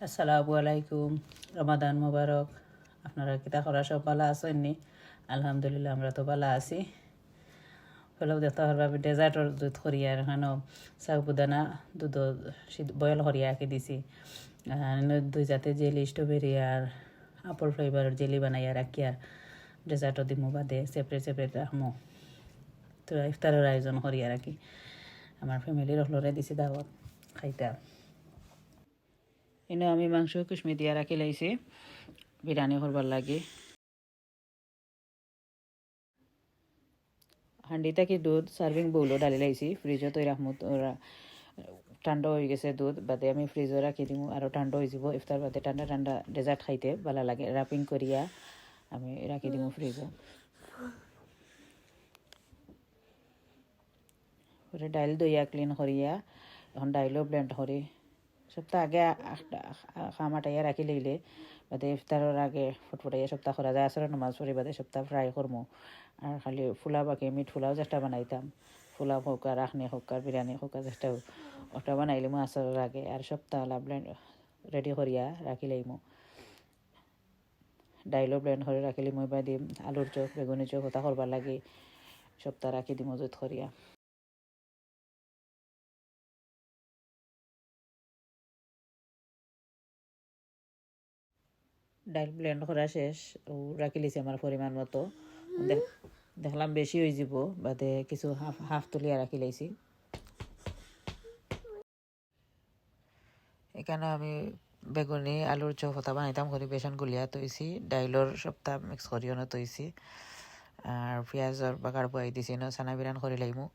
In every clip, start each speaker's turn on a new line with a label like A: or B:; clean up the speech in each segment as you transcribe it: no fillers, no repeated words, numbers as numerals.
A: আসসালামু আলাইকুম, রমাদান মোবারক। আপনারা কিতা করা সব ভালো আছেননি? আলহামদুলিল্লাহ, আমরা তো ভালো আছি। হলেও দেখতে পারবা ডেজার্টর দুধ করিয়া এখানো সাউপুদানা দুধ বয়েল করিয়া আঁকি দিছি। দুই জাতে জেলি স্ট্রবেরি আর আপল ফ্লেভারের জেলি বানাইয়া রাখি আর ডেজার্টও দিমু বাদে সেপারেট সেপারেট রাখমু। তো ইফতারের আয়োজন করিয়া রাখি। আমার ফ্যামিলির হলরে দিছি দাওয়াত খাইতা। এনে আমি মাংস কুসমি দিয়া রাখি লাইছি বিরিয়ানি করবার লাগে। হাঁডি থাকি দুধ সার্ভিং বউলও ডালি লাইছি, ফ্রিজও তৈ রাখমু। ঠান্ডা হয়ে গেছে দুধ, বাদে আমি ফ্রিজও রাখি দিমু, আরও ঠান্ডা হয়ে যাব। ইফতার বাদে ঠান্ডা ঠান্ডা ডেজার্ট খাইতে ভালো লাগে। র্যাপিং করিয়া আমি রাখি দিমু ফ্রিজও। পরে ডাইল দইয়া ক্লিন করিয়া এখন ডাইলও ব্লেন্ড করি। সপ্তাহ আগে খাম আটাইয়া রাখি লইলে বাদে ইফতারের আগে ফুটফুটাইয়া সপ্তাহ করা যায়। আসলে নমাজ পড়ি বাদে সপ্তাহ ফ্রাই করমু। আর খালি ফুলাও বাকি মিট ফুলাও যেটা বানাইতাম, ফুলাও হোক আর আখনি হোক আর বিরিয়ানি হোক আর যেটা ওটা বানাইলে মো আসরের আগে। আর সপ্তাহ ব্লেন্ড রেডি করিয়া রাখি লইমু। ডাইলও ব্লেন্ড করে রাখিলে মই বা দিম আলুর চোখ বেগুনি চোখ ওটা করবার লাগে সপ্তাহ রাখি দিম মজুত করিয়া। ডাইল ব্লেন্ড করা শেষ, ও রাখি লিছি আমার পরিমাণ মতো। দেখলাম বেশি হয়ে যাব বাদে কিছু হাফ হাফ তুলিয়া রাখি লাইছি। এখানে আমি বেগুনি আলুর চপ হতা বানাইতাম করে বেসন গুলিয়া তৈছি, ডাইলর সপ্তাহ মিক্স করিও না তৈছি। আর পেঁয়াজর বাগার বয়াই দিছি না, চানা বিরান করে লাইমু।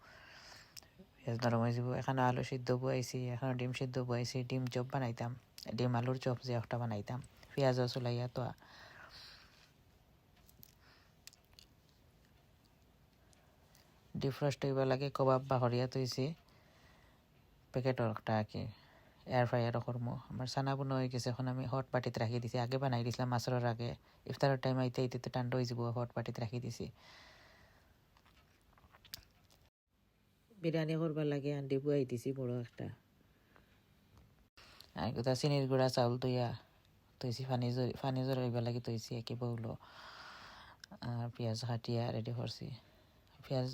A: পেঁয়াজ নরম হয়ে যাব। এখানে আলু সিদ্ধ বয়াইছি, এখানে ডিম সিদ্ধ বয়াইছি। ডিম চপ বানাইতাম, ডিম আলুর চপ যে একটা বানাইতাম পেঁয়াজও চুলাইয়া। তো ডিফ্রস্ট হইব লাগে কবাব বাহরিয়া তৈছি প্যাকেটর একটা কি এয়ার ফ্রায়ারও করমু। আমার চানা বুনো হয়ে গেছে, এখন আমি হট বাটিতে রাখি দিছি। আগে বানাই দিছিলাম আসরের আগে, ইফতারের টাইম আইতে আইতে তো ঠান্ডা হয়ে যাব, হট বাটিতে রাখি দিছি। বিরিয়ানি করবার লাগে আন্ডি বুয়াই দিছি বড় একটা। আর কোথা চিনির গুঁড়া চাউল তৈছি ফানি জোর হইবার লাগে তৈছি একে বউলো। আর পেঁয়াজ কাটিয়া রেডি করছি। পেঁয়াজ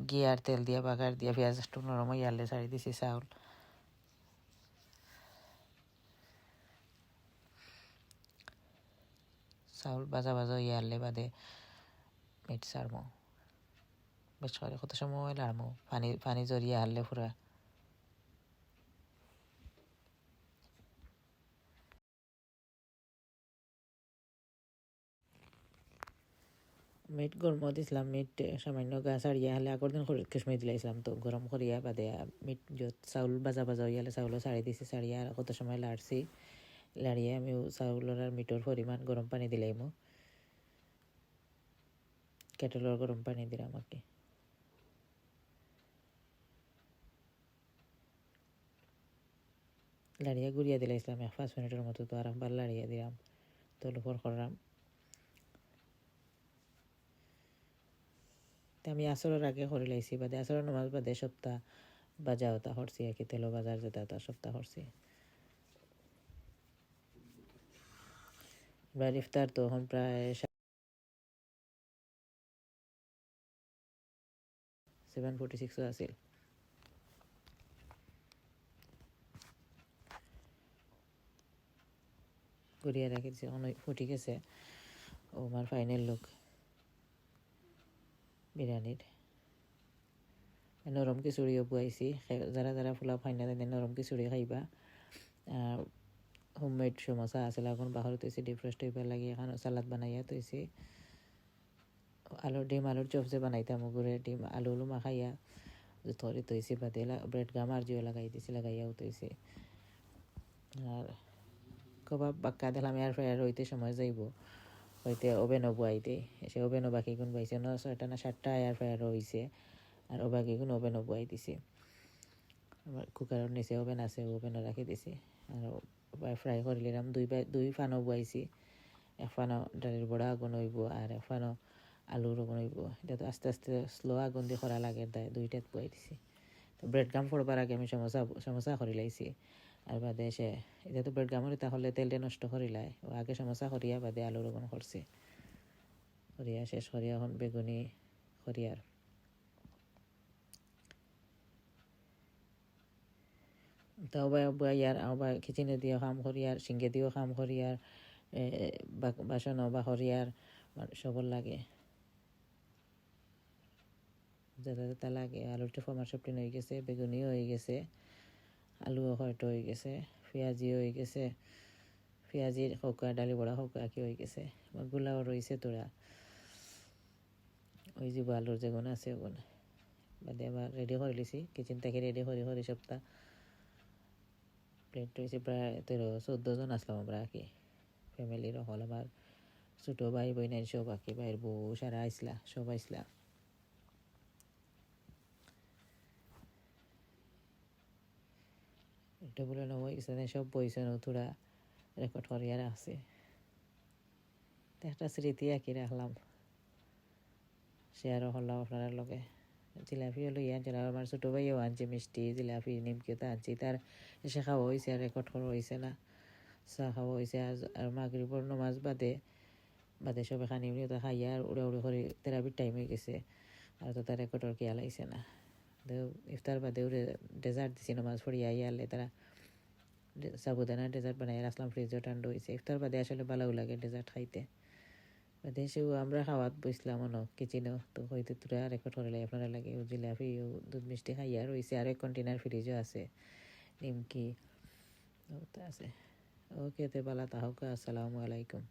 A: ঘি আর তেল দিয়া বাগার দিয়া পেঁয়াজ একটু নরম হয়ে আনলে ছাড়ি দিছি চাউল। চাউল ভাজা ভাজা হয়ে আনলে বাদে মিট সারমো। বেশ করে কত সময় লাড়মো, পানি জড়িয়ে হারলে পুরা। মিট গরম দিছিলাম, মিট সামান্য গা ছাড়িয়া হলে আগর দিন কিশমিশ দিলাইছিলাম, তো গরম করিয়া বাদে মিট যত চাউল ভাজা ভাজা হয়ে হলে চাউলও ছাড়ি দিছি। ছাড়িয়া আর কত সময় লাড়ছি, লাড়িয়ে আমি চাউলের আর মিটর পরিমাণ গরম পানি দিলাইমো। কেটলের গরম পানি দিলাম আর কি। লাড়িয়া গুড়িয়া দিলাইছিলাম 1-5 মিনিটের মতো। তো আরামবার লাড়িয়া দিলাম, তোর উপর করলাম। আমি আসরের আগে করে লাইছি, বাদে আসরের নামাজ বাদে সপ্তাহ বাজা হতা করছি আর কি। তেল বাজার যেটা হতা সপ্তাহ করছি। এবার ইফতার তো এখন প্রায় 7:46 আছিল। গড়িয়া রাখি দিছে, এখন ফুটি গেছে। ও আমার ফাইনাল লুক বিরিয়ানির। নরম খিচুড়িও বুয়াইছি, যারা যারা ফুলা ফাইনা দেন নরম খিচুড়ি খাইবা। হোমমেড সমোসা আছিল, এখন বাহর তৈছি ডিফ্রস্ট হইবার লাগে। এখন সালাদ বানাইয়া তৈছি। ডিম আলুর চপ যে বানাইতাম ওগুলো ডিম আলু মাখাইয়া ধরে তৈছি। বাদে ব্রেড গাম আর জিও লাগাই দিছি, লাগাইয়াও তৈছি। আর কবাব বাক্কা দিলাম এয়ার ফ্রায়ার হইতে সময় যাইব, হইতে ওভেনও বুয়াইতে সে ওভেনও বাকি গুণ বাইছে 6টা না 7টা এয়ার ফ্রায়ারও হয়েছে। আর ও বাকি গুণ ওভেনও বুয়াই দিছি। আমার কুকারের নিচে ওভেন আছে, ওভেনও রাখি দিছি। আর ফ্রাই করে নিলাম। দুই ফানও বুয়াইছি, এক ফানও ডালের বড়া আগুন হইব আর এক ফানও আলুর আগুন হইব। এটা তো আস্তে আস্তে স্লো আগুন দিয়ে করা লাগে, তাই দুইটাত বুয়াই দিছি। তো ব্রেড গাম ফোড়বার আগে আমি সমোসা করে লাইছি। আর বাদে সে এটা তো ব্রেড গামরি তাহলে তেলটা নষ্ট করিলায় ও আগে সমস্যা করিয়া বাদে আলু রোপণ করছে করিয়া শেষ করিয়া এখন বেগুনি করিয়ার তাও বা ইয়ার আবার কিচেনে দিয়েও কাম করিয়ার সিঙ্গে দিয়েও কাম করিয়ার বাসনও বা করিয়ার সবর লাগে যাতে তা লাগে আলুটা ফমার সবটি হয়ে গেছে বেগুনিও হয়ে গেছে আলুও হয়তো হয়ে গেছে পেঁয়াজিও হয়ে গেছে পেঁয়াজির হৌকা ডালি বড়া হৌকা কি হয়ে গেছে গুলাও রয়েছে তোরা ওই যে আলুর যেগুন আছে ওগুন বাদে আবার রেডি করে লিছি কিচেন থেকে রেডি করে সপ্তাহ প্লেট রয়েছে প্রায় 13-14 জন আসলাম আমরা আর কি ফ্যামিলির হল আমার ছোটো ভাই বইনের সব আর কি ভাইয়ের বউ সারা আইসলা সব আইসলা এটা বলে এখানে সব বইছে নতুরা রেকর্ড করিয়া রাখছে একটা স্মৃতি আঁকি রাখলাম শেয়ারও করলাম আপনার লগে জিলাপিও লইয়া আনছিল আমার ছোটো ভাইও আনছে মিষ্টি জিলাপি নিমকিও আনছি তার এসে খাওয়া হয়েছে আর রেকর্ড করা হয়েছে না চা খাওয়া হয়েছে আর মাগরিবর নমাজ বাদে সব এখানে এমনি তো খাইয়া আর উড়ে করে থেরাপির টাইম হয়ে গেছে আর তো তার রেকর্ডর খেয়াল আইছে না ইফতার বাদে উড়ে ডেজার্ট দিছি নমাজ পড়িয়া আইয়ালে তারা সাবুদানা ডেজার্ট বানাই রাখলাম ফ্রিজও ঠান্ডা হয়েছে ইফতার বাদে আসলে ভালো লাগে ডেজার্ট খাইতে বাদে সেও আমরা খাওয়াত বসলাম কিচেনেও তো হয়তো তোরা রেকর্ড করে লাগে আপনারা লাগে ও জিলাপি ও দুধ মিষ্টি খাইয়া রয়েছে আর এক কন্টেনার ফ্রিজও আছে নিমকি আছে ওকে তে বালা তাহকা আসসালামু আলাইকুম